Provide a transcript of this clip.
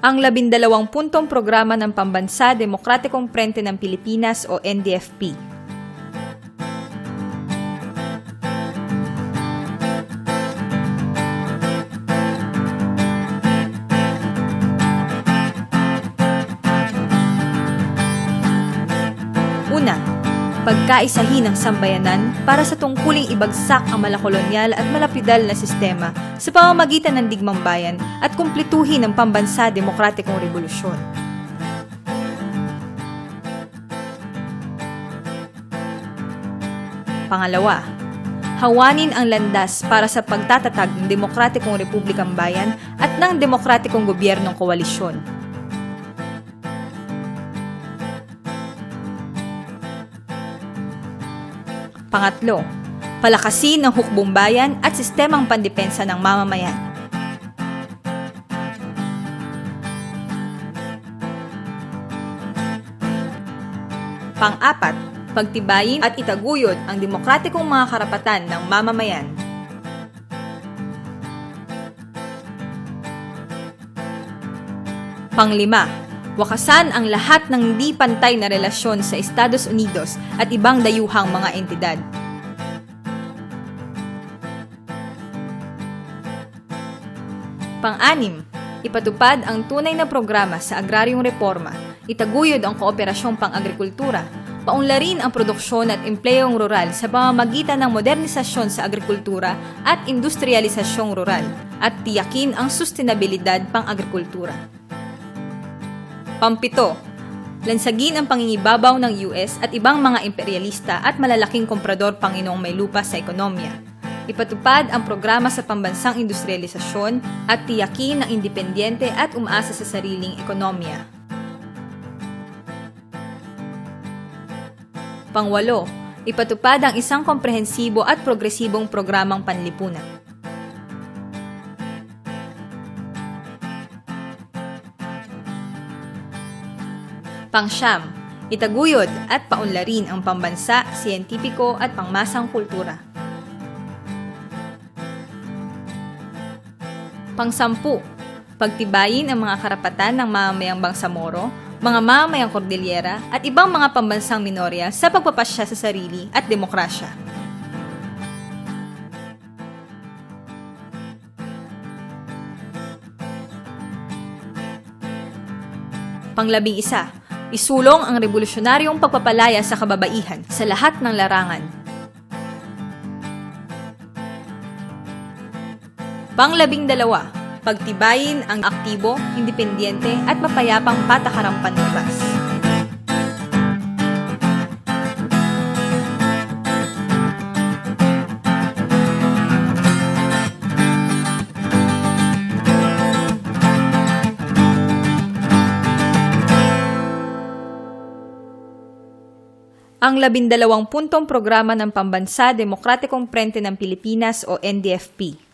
ang 12 puntong programa ng Pambansa Demokratikong Frente ng Pilipinas o NDFP. Una, pagkaisahin ang sambayanan para sa tungkuling ibagsak ang malakolonyal at malapidal na sistema sa pamamagitan ng digmang bayan at kumplituhin ang Pambansa Demokratikong Rebolusyon. Pangalawa, hawanin ang landas para sa pagtatatag ng Demokratikong Republikang Bayan at ng Demokratikong Gobyernong Koalisyon. Pangatlo, palakasin ang hukbong bayan at sistemang pandepensa ng mamamayan. Pang-apat, pagtibayin at itaguyod ang demokratikong mga karapatan ng mamamayan. Pang-lima, wakasan ang lahat ng hindi pantay na relasyon sa Estados Unidos at ibang dayuhang mga entidad. Pang-anim, ipatupad ang tunay na programa sa agraryong reforma, itaguyod ang kooperasyong pang-agrikultura, paunlarin ang produksyon at empleyong rural sa pamamagitan ng modernisasyon sa agrikultura at industrialisasyong rural, at tiyakin ang sustainabilidad pang-agrikultura. Pampito, lansagin ang pangingibabaw ng US at ibang mga imperialista at malalaking komprador Panginoong may lupa sa ekonomiya. Ipatupad ang programa sa pambansang industrialisasyon at tiyakin ang independyente at umaasa sa sariling ekonomiya. Pangwalo, ipatupad ang isang komprehensibo at progresibong programang panlipunan. Pangsyam, itaguyod at paunlarin ang pambansa, siyentipiko at pangmasang kultura. Pangsampu, pagtibayin ang mga karapatan ng mamamayang Bangsamoro, mga mamamayang Cordillera at ibang mga pambansang minorya sa pagpapasya sa sarili at demokrasya. Pang-11, isulong ang revolusyonaryong pagpapalaya sa kababaihan sa lahat ng larangan. Pang-12, pagtibayin ang aktibo, independyente at mapayapang patakarang panlabas. Ang 12 puntong programa ng Pambansa Demokratikong Frente ng Pilipinas o NDFP.